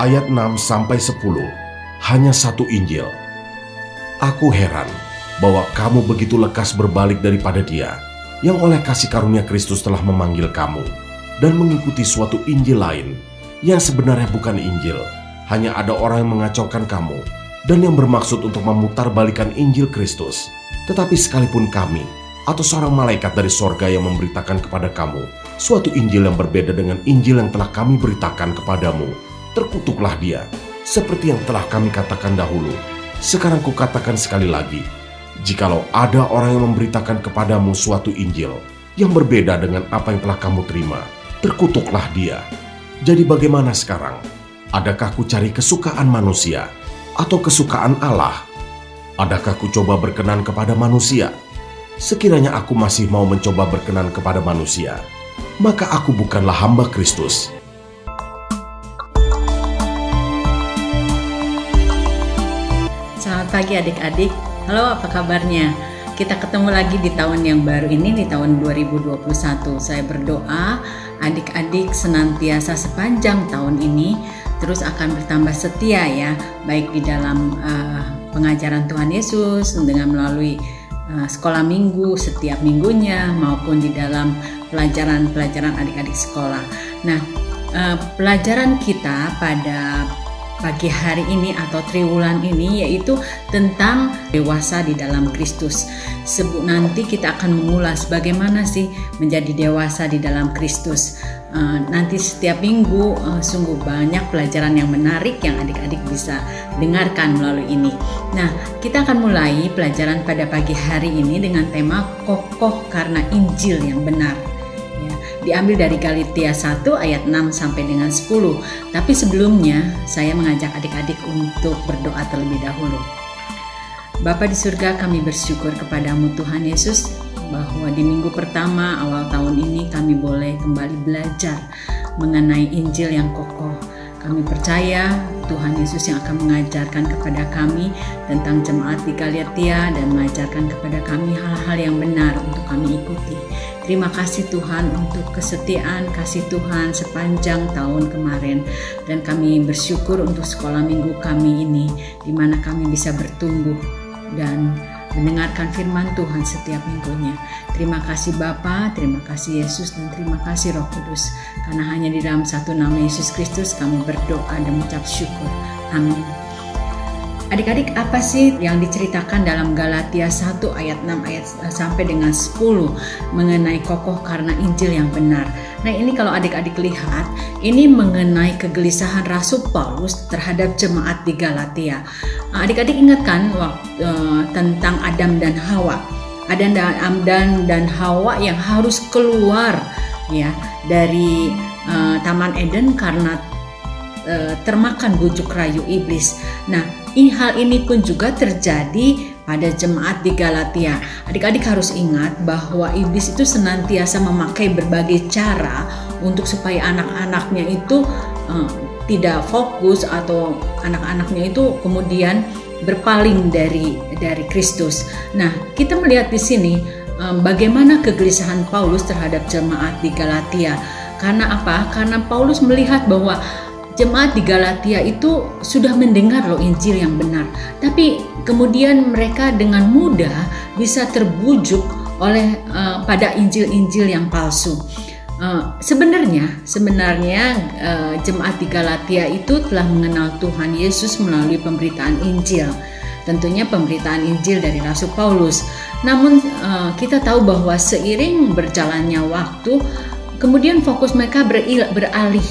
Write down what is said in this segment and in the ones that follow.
ayat 6-10, hanya satu Injil. Aku heran bahwa kamu begitu lekas berbalik daripada Dia, yang oleh kasih karunia Kristus telah memanggil kamu, dan mengikuti suatu Injil lain, yang sebenarnya bukan Injil. Hanya ada orang yang mengacaukan kamu, dan yang bermaksud untuk memutarbalikan Injil Kristus. Tetapi sekalipun kami, atau seorang malaikat dari sorga yang memberitakan kepada kamu suatu Injil yang berbeda dengan Injil yang telah kami beritakan kepadamu, terkutuklah dia, seperti yang telah kami katakan dahulu. Sekarang kukatakan sekali lagi, jikalau ada orang yang memberitakan kepadamu suatu Injil yang berbeda dengan apa yang telah kamu terima, terkutuklah dia. Jadi bagaimana sekarang? Adakah ku cari kesukaan manusia atau kesukaan Allah? Adakah ku coba berkenan kepada manusia? Sekiranya aku masih mau mencoba berkenan kepada manusia, maka aku bukanlah hamba Kristus. Selamat pagi adik-adik. Halo, apa kabarnya? Kita ketemu lagi di tahun yang baru ini, di tahun 2021. Saya berdoa adik-adik senantiasa sepanjang tahun ini terus akan bertambah setia ya, baik di dalam pengajaran Tuhan Yesus dengan melalui sekolah minggu setiap minggunya maupun di dalam pelajaran adik-adik sekolah. Nah, pelajaran kita pada pagi hari ini atau triwulan ini yaitu tentang dewasa di dalam Kristus. Nanti kita akan mengulas bagaimana sih menjadi dewasa di dalam Kristus. Nanti setiap minggu sungguh banyak pelajaran yang menarik yang adik-adik bisa dengarkan melalui ini. Nah, kita akan mulai pelajaran pada pagi hari ini dengan tema kokoh karena Injil yang benar. Diambil dari Galatia 1 ayat 6 sampai dengan 10. Tapi sebelumnya saya mengajak adik-adik untuk berdoa terlebih dahulu. Bapa di surga, kami bersyukur kepadamu Tuhan Yesus bahwa di minggu pertama awal tahun ini kami boleh kembali belajar mengenai Injil yang kokoh. Kami percaya Tuhan Yesus yang akan mengajarkan kepada kami tentang jemaat di Galatia dan mengajarkan kepada kami hal-hal yang benar untuk kami ikuti. Terima kasih Tuhan untuk kesetiaan kasih Tuhan sepanjang tahun kemarin, dan kami bersyukur untuk sekolah minggu kami ini di mana kami bisa bertumbuh dan mendengarkan firman Tuhan setiap minggunya. Terima kasih Bapa, terima kasih Yesus, dan terima kasih Roh Kudus. Karena hanya di dalam satu nama Yesus Kristus kami berdoa dan mengucap syukur. Amin. Adik-adik, apa sih yang diceritakan dalam Galatia 1 ayat 6 sampai dengan 10 mengenai kokoh karena Injil yang benar? Nah, ini kalau adik-adik lihat, ini mengenai kegelisahan Rasul Paulus terhadap jemaat di Galatia. Adik-adik ingat kan tentang Adam dan Hawa? Adam dan Hawa yang harus keluar ya dari Taman Eden karena termakan bujuk rayu iblis. Nah, hal ini pun juga terjadi pada jemaat di Galatia. Adik-adik harus ingat bahwa iblis itu senantiasa memakai berbagai cara untuk supaya anak-anaknya itu tidak fokus atau anak-anaknya itu kemudian berpaling dari Kristus. Nah, kita melihat di sini bagaimana kegelisahan Paulus terhadap jemaat di Galatia. Karena apa? Karena Paulus melihat bahwa jemaat di Galatia itu sudah mendengar loh Injil yang benar, tapi kemudian mereka dengan mudah bisa terbujuk oleh pada Injil-Injil yang palsu. Sebenarnya jemaat di Galatia itu telah mengenal Tuhan Yesus melalui pemberitaan Injil. Tentunya pemberitaan Injil dari Rasul Paulus. Namun kita tahu bahwa seiring berjalannya waktu, kemudian fokus mereka beralih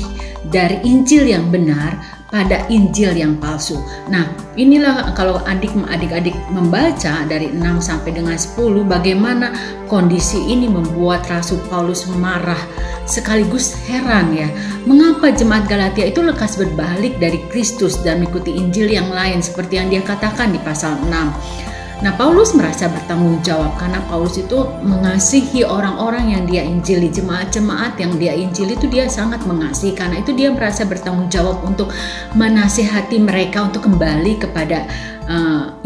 dari Injil yang benar pada Injil yang palsu. Nah, inilah kalau adik-adik membaca dari 6 sampai dengan 10, bagaimana kondisi ini membuat Rasul Paulus marah sekaligus heran ya. Mengapa jemaat Galatia itu lekas berbalik dari Kristus dan mengikuti Injil yang lain seperti yang dia katakan di pasal 6. Nah, Paulus merasa bertanggung jawab karena Paulus itu mengasihi orang-orang yang dia injili, jemaat-jemaat yang dia injili itu dia sangat mengasihi. Karena itu dia merasa bertanggung jawab untuk menasihati mereka untuk kembali kepada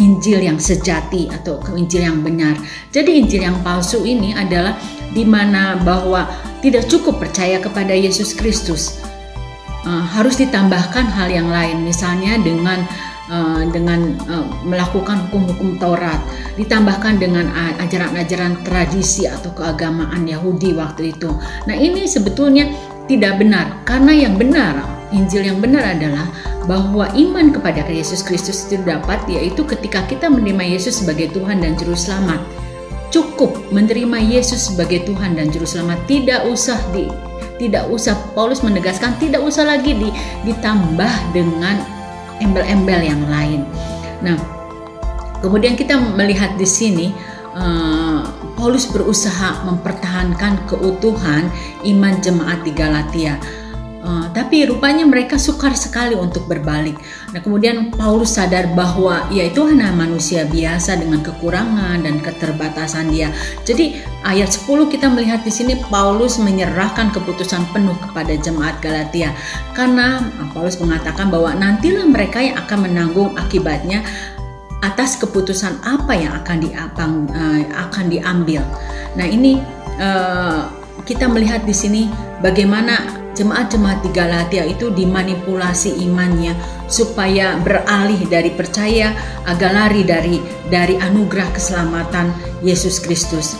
Injil yang sejati atau Injil yang benar. Jadi Injil yang palsu ini adalah di mana bahwa tidak cukup percaya kepada Yesus Kristus. harus ditambahkan hal yang lain, misalnya dengan melakukan hukum-hukum Taurat, ditambahkan dengan ajaran-ajaran tradisi atau keagamaan Yahudi waktu itu. Nah, ini sebetulnya tidak benar, karena yang benar, Injil yang benar adalah bahwa iman kepada Yesus Kristus itu dapat, yaitu ketika kita menerima Yesus sebagai Tuhan dan Juru Selamat. Cukup menerima Yesus sebagai Tuhan dan Juru Selamat, tidak usah, Paulus menegaskan, tidak usah lagi ditambah dengan embel-embel yang lain. Nah, kemudian kita melihat di sini Paulus berusaha mempertahankan keutuhan iman jemaat di Galatia. Tapi rupanya mereka sukar sekali untuk berbalik. Nah, kemudian Paulus sadar bahwa ya itu hanya manusia biasa dengan kekurangan dan keterbatasan dia. Jadi ayat 10 kita melihat di sini Paulus menyerahkan keputusan penuh kepada jemaat Galatia. Karena Paulus mengatakan bahwa nantilah mereka yang akan menanggung akibatnya atas keputusan apa yang akan diambil. Nah, ini kita melihat di sini bagaimana jemaat-jemaat di Galatia itu dimanipulasi imannya supaya beralih dari percaya agak lari dari anugerah keselamatan Yesus Kristus.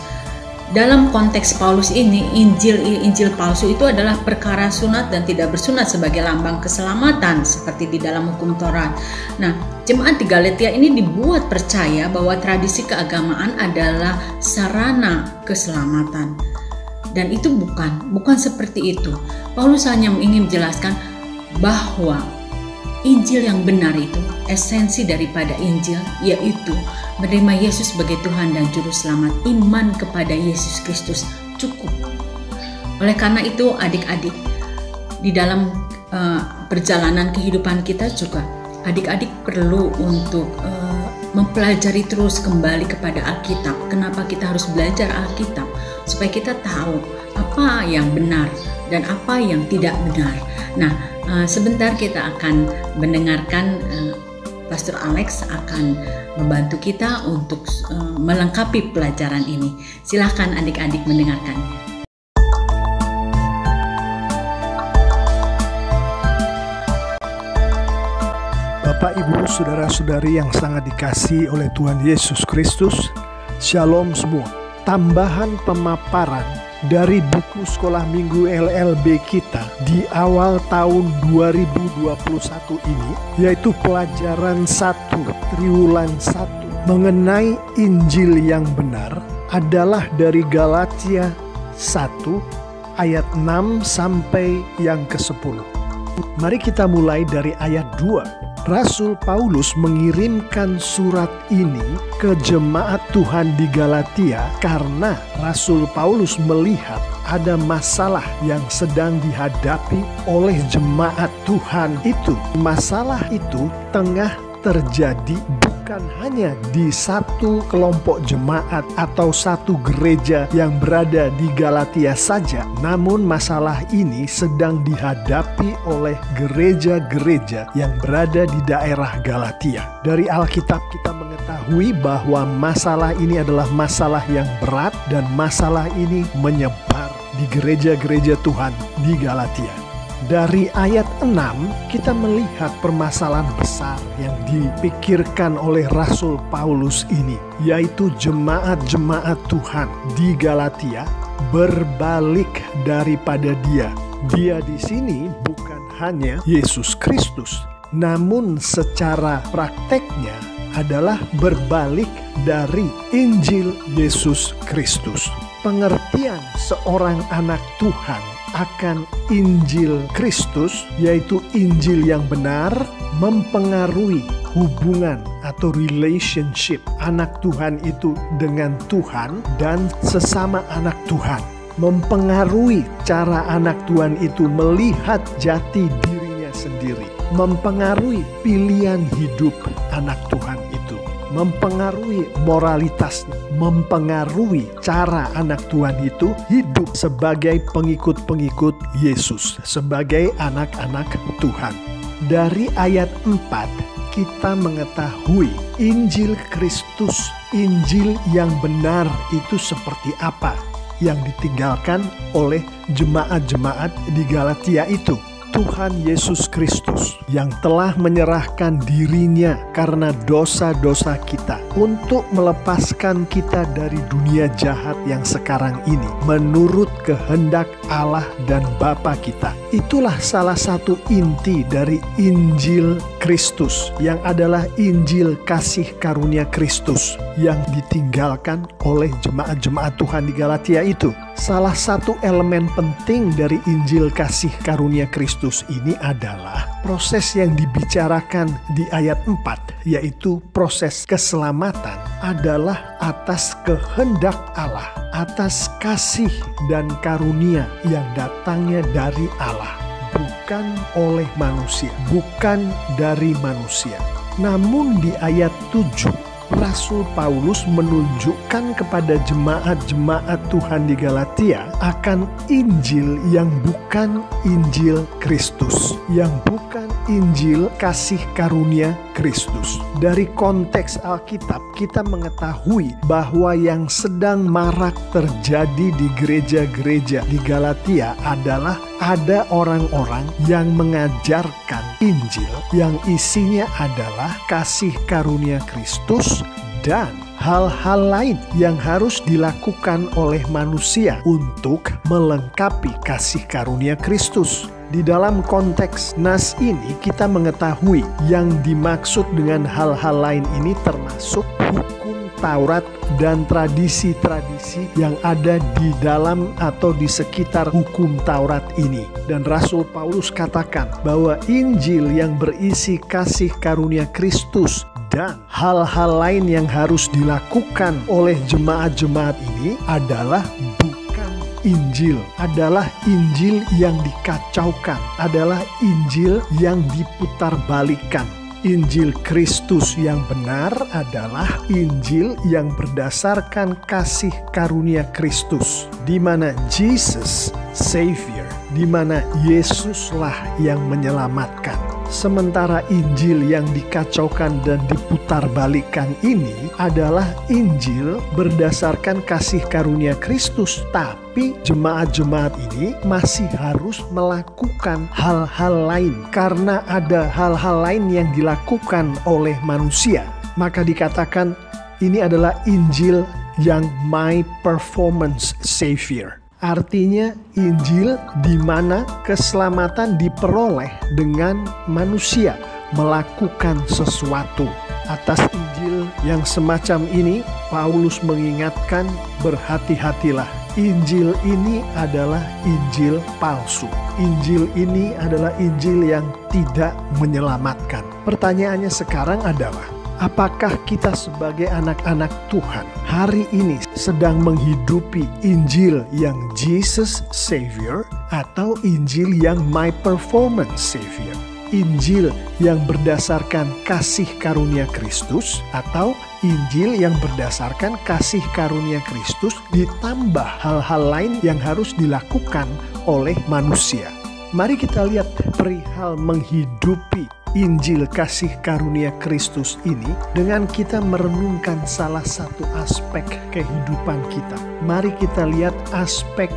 Dalam konteks Paulus ini, Injil palsu itu adalah perkara sunat dan tidak bersunat sebagai lambang keselamatan seperti di dalam hukum Taurat. Nah, jemaat di Galatia ini dibuat percaya bahwa tradisi keagamaan adalah sarana keselamatan. Dan itu bukan seperti itu. Paulus hanya ingin menjelaskan bahwa Injil yang benar itu, esensi daripada Injil, yaitu menerima Yesus sebagai Tuhan dan Juru Selamat, iman kepada Yesus Kristus cukup. Oleh karena itu, adik-adik, di dalam perjalanan kehidupan kita juga, adik-adik perlu untuk mempelajari terus kembali kepada Alkitab. Kenapa kita harus belajar Alkitab? Supaya kita tahu apa yang benar dan apa yang tidak benar. Nah, sebentar kita akan mendengarkan Pastor Alex akan membantu kita untuk melengkapi pelajaran ini. Silakan adik-adik mendengarkannya. Bapak, Ibu, saudara-saudari yang sangat dikasihi oleh Tuhan Yesus Kristus, Shalom semua. Tambahan pemaparan dari buku sekolah minggu LLB kita di awal tahun 2021 ini, yaitu pelajaran 1 triwulan 1 mengenai Injil yang benar, adalah dari Galatia 1 ayat 6 sampai yang ke-10. Mari kita mulai dari ayat 2. Rasul Paulus mengirimkan surat ini ke jemaat Tuhan di Galatia karena Rasul Paulus melihat ada masalah yang sedang dihadapi oleh jemaat Tuhan itu. Masalah itu tengah terjadi bukan hanya di satu kelompok jemaat atau satu gereja yang berada di Galatia saja, namun masalah ini sedang dihadapi oleh gereja-gereja yang berada di daerah Galatia. Dari Alkitab kita mengetahui bahwa masalah ini adalah masalah yang berat dan masalah ini menyebar di gereja-gereja Tuhan di Galatia. Dari ayat 6 kita melihat permasalahan besar yang dipikirkan oleh Rasul Paulus ini, yaitu jemaat-jemaat Tuhan di Galatia berbalik daripada Dia. Dia di sini bukan hanya Yesus Kristus, namun secara prakteknya adalah berbalik dari Injil Yesus Kristus. Pengertian seorang anak Tuhan akan Injil Kristus, yaitu Injil yang benar, mempengaruhi hubungan atau relationship anak Tuhan itu dengan Tuhan dan sesama anak Tuhan. Mempengaruhi cara anak Tuhan itu melihat jati dirinya sendiri. Mempengaruhi pilihan hidup anak Tuhan itu. Mempengaruhi moralitasnya, mempengaruhi cara anak Tuhan itu hidup sebagai pengikut-pengikut Yesus, sebagai anak-anak Tuhan. Dari ayat 4 kita mengetahui Injil Kristus, Injil yang benar itu seperti apa yang ditinggalkan oleh jemaat-jemaat di Galatia itu. Tuhan Yesus Kristus yang telah menyerahkan dirinya karena dosa-dosa kita untuk melepaskan kita dari dunia jahat yang sekarang ini menurut kehendak Allah dan Bapa kita. Itulah salah satu inti dari Injil Kristus yang adalah Injil kasih karunia Kristus yang ditinggalkan oleh jemaat-jemaat Tuhan di Galatia itu. Salah satu elemen penting dari Injil kasih karunia Kristus ini adalah proses yang dibicarakan di ayat 4, yaitu proses keselamatan adalah atas kehendak Allah, atas kasih dan karunia yang datangnya dari Allah, bukan oleh manusia, bukan dari manusia. Namun di ayat 7, Rasul Paulus menunjukkan kepada jemaat-jemaat Tuhan di Galatia akan Injil yang bukan Injil Kristus, yang bukan Injil kasih karunia Kristus. Dari konteks Alkitab kita mengetahui bahwa yang sedang marak terjadi di gereja-gereja di Galatia adalah ada orang-orang yang mengajarkan Injil yang isinya adalah kasih karunia Kristus dan hal-hal lain yang harus dilakukan oleh manusia untuk melengkapi kasih karunia Kristus. Di dalam konteks nas ini kita mengetahui yang dimaksud dengan hal-hal lain ini termasuk hukum Taurat dan tradisi-tradisi yang ada di dalam atau di sekitar hukum Taurat ini. Dan Rasul Paulus katakan bahwa Injil yang berisi kasih karunia Kristus dan hal-hal lain yang harus dilakukan oleh jemaat-jemaat ini adalah bukan Injil, adalah Injil yang dikacaukan, adalah Injil yang diputarbalikkan. Injil Kristus yang benar adalah Injil yang berdasarkan kasih karunia Kristus, di mana Jesus Savior, di mana Yesuslah yang menyelamatkan. Sementara Injil yang dikacaukan dan diputarbalikkan ini adalah Injil berdasarkan kasih karunia Kristus, tapi jemaat-jemaat ini masih harus melakukan hal-hal lain karena ada hal-hal lain yang dilakukan oleh manusia. Maka dikatakan ini adalah Injil yang my performance savior. Artinya Injil di mana keselamatan diperoleh dengan manusia melakukan sesuatu. Atas Injil yang semacam ini, Paulus mengingatkan, berhati-hatilah. Injil ini adalah Injil palsu. Injil ini adalah Injil yang tidak menyelamatkan. Pertanyaannya sekarang adalah, apakah kita sebagai anak-anak Tuhan hari ini sedang menghidupi Injil yang Jesus Savior atau Injil yang my performance Savior? Injil yang berdasarkan kasih karunia Kristus atau Injil yang berdasarkan kasih karunia Kristus ditambah hal-hal lain yang harus dilakukan oleh manusia? Mari kita lihat perihal menghidupi Injil kasih karunia Kristus ini dengan kita merenungkan salah satu aspek kehidupan kita. Mari kita lihat aspek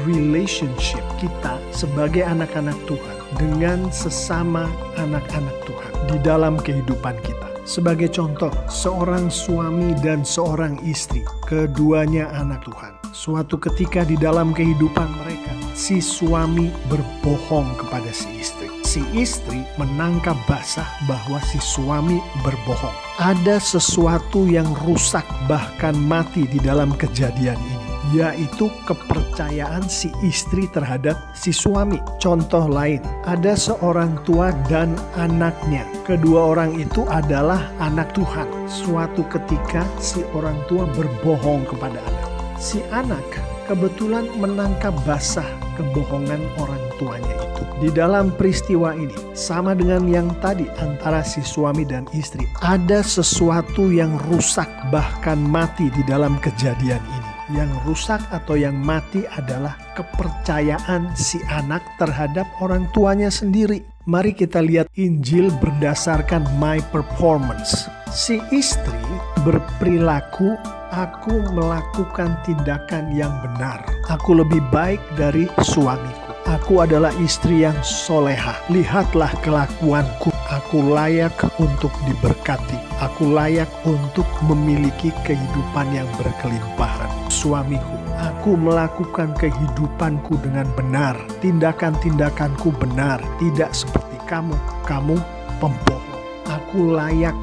relationship kita sebagai anak-anak Tuhan dengan sesama anak-anak Tuhan di dalam kehidupan kita. Sebagai contoh, seorang suami dan seorang istri, keduanya anak Tuhan. Suatu ketika di dalam kehidupan mereka, si suami berbohong kepada si istri. Si istri menangkap basah bahwa si suami berbohong. Ada sesuatu yang rusak bahkan mati di dalam kejadian ini, yaitu kepercayaan si istri terhadap si suami. Contoh lain, ada seorang tua dan anaknya. Kedua orang itu adalah anak Tuhan. Suatu ketika si orang tua berbohong kepada anak. Si anak kebetulan menangkap basah kebohongan orang tuanya itu. Di dalam peristiwa ini, sama dengan yang tadi antara si suami dan istri, ada sesuatu yang rusak bahkan mati di dalam kejadian ini. Yang rusak atau yang mati adalah kepercayaan si anak terhadap orang tuanya sendiri. Mari kita lihat Injil berdasarkan my performance. Si istri berperilaku, aku melakukan tindakan yang benar. Aku lebih baik dari suamiku. Aku adalah istri yang solehah. Lihatlah kelakuanku. Aku layak untuk diberkati. Aku layak untuk memiliki kehidupan yang berkelimpahan. Suamiku, aku melakukan kehidupanku dengan benar. Tindakan-tindakanku benar. Tidak seperti kamu. Kamu pembohong. Aku layak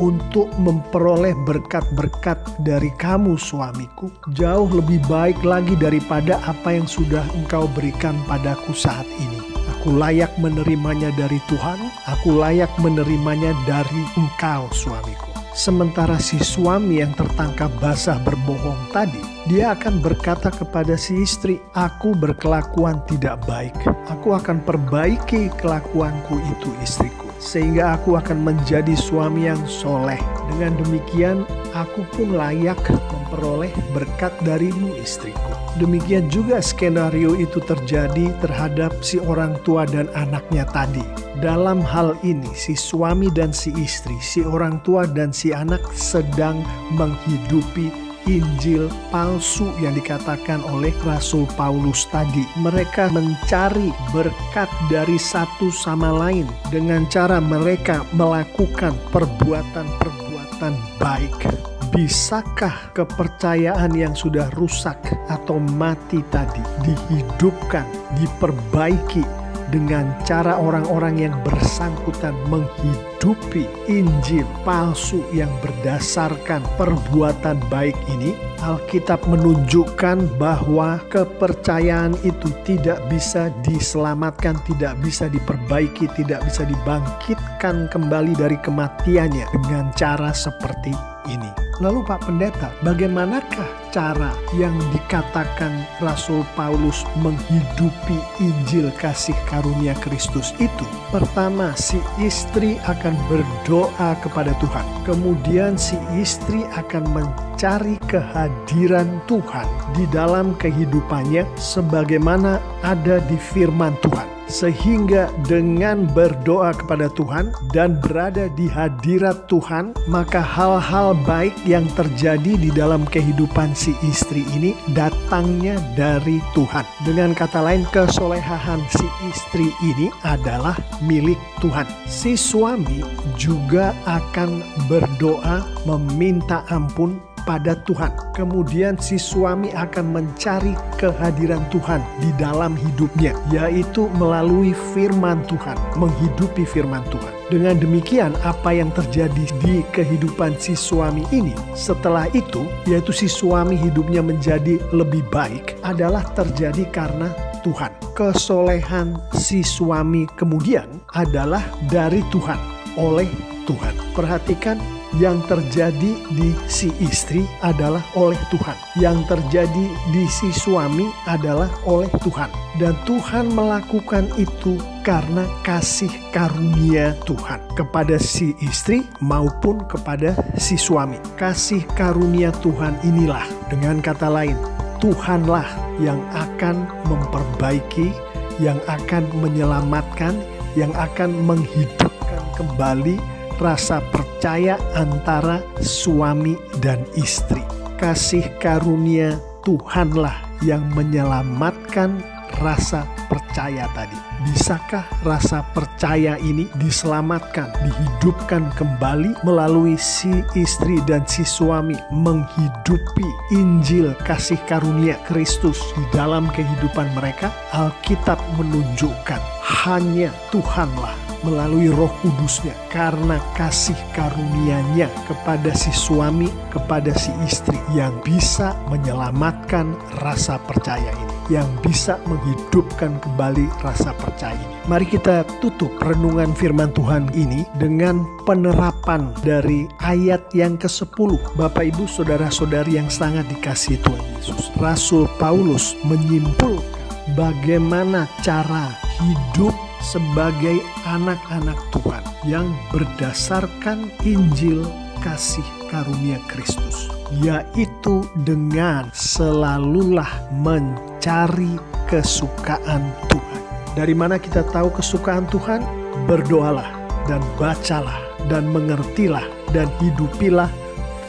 untuk memperoleh berkat-berkat dari kamu, suamiku, jauh lebih baik lagi daripada apa yang sudah engkau berikan padaku saat ini. Aku layak menerimanya dari Tuhan, aku layak menerimanya dari engkau, suamiku. Sementara si suami yang tertangkap basah berbohong tadi, dia akan berkata kepada si istri, aku berkelakuan tidak baik. Aku akan perbaiki kelakuanku itu, istriku, sehingga aku akan menjadi suami yang soleh. Dengan demikian, aku pun layak memperoleh berkat darimu, istriku. Demikian juga skenario itu terjadi terhadap si orang tua dan anaknya tadi. Dalam hal ini, si suami dan si istri, si orang tua dan si anak sedang menghidupi Injil palsu yang dikatakan oleh Rasul Paulus tadi. Mereka mencari berkat dari satu sama lain dengan cara mereka melakukan perbuatan-perbuatan baik. Bisakah kepercayaan yang sudah rusak atau mati tadi dihidupkan, diperbaiki dengan cara orang-orang yang bersangkutan menghidupi Injil palsu yang berdasarkan perbuatan baik ini? Alkitab menunjukkan bahwa kepercayaan itu tidak bisa diselamatkan, tidak bisa diperbaiki, tidak bisa dibangkitkan kembali dari kematiannya dengan cara seperti ini. Lalu Pak Pendeta, bagaimanakah cara yang dikatakan Rasul Paulus menghidupi Injil kasih karunia Kristus itu? Pertama, si istri akan berdoa kepada Tuhan. Kemudian si istri akan mencari kehadiran Tuhan di dalam kehidupannya sebagaimana ada di firman Tuhan. Sehingga dengan berdoa kepada Tuhan dan berada di hadirat Tuhan, maka hal-hal baik yang terjadi di dalam kehidupan si istri ini datangnya dari Tuhan. Dengan kata lain, kesolehan si istri ini adalah milik Tuhan. Si suami juga akan berdoa meminta ampun pada Tuhan. Kemudian si suami akan mencari kehadiran Tuhan di dalam hidupnya, yaitu melalui firman Tuhan, menghidupi firman Tuhan. Dengan demikian, apa yang terjadi di kehidupan si suami ini setelah itu, yaitu si suami hidupnya menjadi lebih baik, adalah terjadi karena Tuhan. Kesolehan si suami kemudian adalah dari Tuhan, oleh Tuhan. Perhatikan, yang terjadi di si istri adalah oleh Tuhan. Yang terjadi di si suami adalah oleh Tuhan. Dan Tuhan melakukan itu karena kasih karunia Tuhan kepada si istri maupun kepada si suami. Kasih karunia Tuhan inilah, dengan kata lain, Tuhanlah yang akan memperbaiki, yang akan menyelamatkan, yang akan menghidupkan kembali rasa percaya antara suami dan istri. Kasih karunia Tuhanlah yang menyelamatkan rasa percaya tadi. Bisakah rasa percaya ini diselamatkan, dihidupkan kembali melalui si istri dan si suami menghidupi Injil kasih karunia Kristus di dalam kehidupan mereka? Alkitab menunjukkan hanya Tuhanlah melalui Roh Kudusnya, karena kasih karunia-Nya kepada si suami, kepada si istri, yang bisa menyelamatkan rasa percaya ini, yang bisa menghidupkan kembali rasa percaya ini. Mari kita tutup renungan firman Tuhan ini dengan penerapan dari ayat yang ke-10. Bapak, Ibu, Saudara-saudari yang sangat dikasihi Tuhan Yesus, Rasul Paulus menyimpulkan bagaimana cara hidup sebagai anak-anak Tuhan yang berdasarkan Injil kasih karunia Kristus, yaitu dengan selalulah mencari kesukaan Tuhan. Dari mana kita tahu kesukaan Tuhan? Berdoalah dan bacalah dan mengertilah dan hidupilah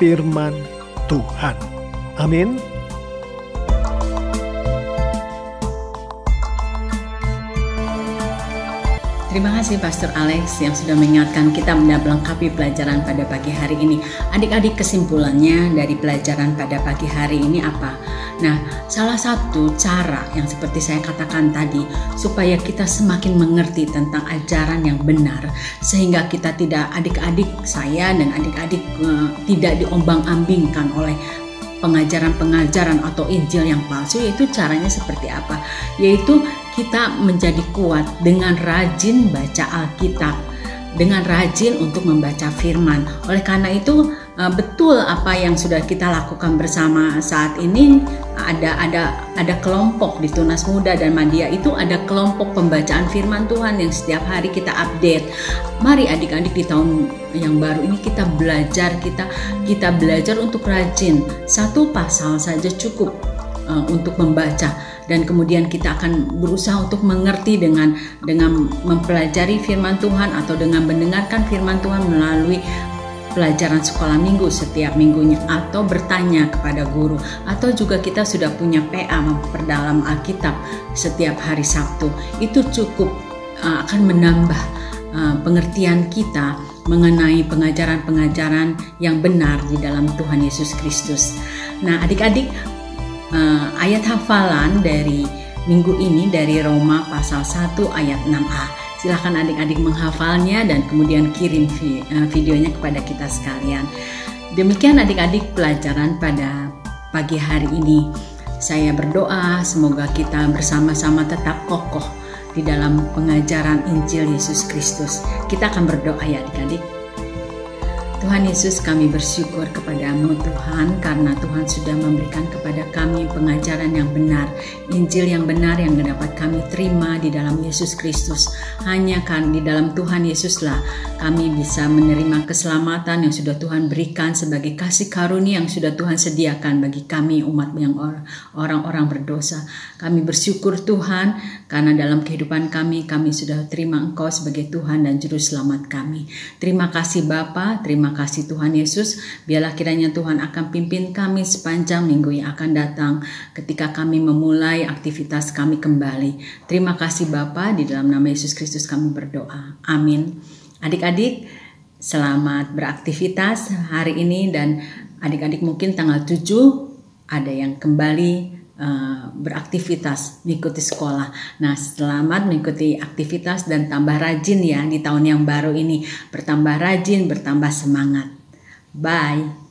firman Tuhan. Amin. Terima kasih Pastor Alex yang sudah mengingatkan kita melengkapi pelajaran pada pagi hari ini. Adik-adik, kesimpulannya dari pelajaran pada pagi hari ini apa? Nah, salah satu cara yang seperti saya katakan tadi, supaya kita semakin mengerti tentang ajaran yang benar, sehingga kita tidak, adik-adik saya dan adik-adik tidak diombang-ambingkan oleh pengajaran-pengajaran atau Injil yang palsu. Yaitu caranya seperti apa? Yaitu kita menjadi kuat dengan rajin baca Alkitab, dengan rajin untuk membaca firman. Oleh karena itu betul apa yang sudah kita lakukan bersama saat ini. Ada kelompok di Tunas Muda dan Madia itu ada kelompok pembacaan firman Tuhan yang setiap hari kita update. Mari adik-adik di tahun yang baru ini kita belajar untuk rajin. Satu pasal saja cukup untuk membaca, dan kemudian kita akan berusaha untuk mengerti dengan mempelajari firman Tuhan atau dengan mendengarkan firman Tuhan melalui pelajaran sekolah minggu setiap minggunya, atau bertanya kepada guru, atau juga kita sudah punya PA memperdalam Alkitab setiap hari Sabtu. Itu cukup akan menambah pengertian kita mengenai pengajaran-pengajaran yang benar di dalam Tuhan Yesus Kristus. Nah, adik-adik, ayat hafalan dari minggu ini dari Roma pasal 1 ayat 6a. Silakan adik-adik menghafalnya dan kemudian kirim videonya kepada kita sekalian. Demikian adik-adik pelajaran pada pagi hari ini. Saya berdoa semoga kita bersama-sama tetap kokoh di dalam pengajaran Injil Yesus Kristus. Kita akan berdoa ya adik-adik. Tuhan Yesus, kami bersyukur kepada-Mu Tuhan, karena Tuhan sudah memberikan kepada kami pengajaran yang benar, Injil yang benar yang dapat kami terima di dalam Yesus Kristus. Hanya kan di dalam Tuhan Yesuslah kami bisa menerima keselamatan yang sudah Tuhan berikan sebagai kasih karunia yang sudah Tuhan sediakan bagi kami umat yang orang-orang berdosa. Kami bersyukur Tuhan karena dalam kehidupan kami sudah terima Engkau sebagai Tuhan dan Juru Selamat kami. Terima kasih Bapa, terima kasih Tuhan Yesus. Biarlah kiranya Tuhan akan pimpin kami sepanjang minggu yang akan datang ketika kami memulai aktivitas kami kembali. Terima kasih Bapa, di dalam nama Yesus Kristus kami berdoa. Amin. Adik-adik, selamat beraktivitas hari ini, dan adik-adik mungkin tanggal 7 ada yang kembali beraktivitas mengikuti sekolah. Nah, selamat mengikuti aktivitas dan tambah rajin ya di tahun yang baru ini. Bertambah rajin, bertambah semangat. Bye.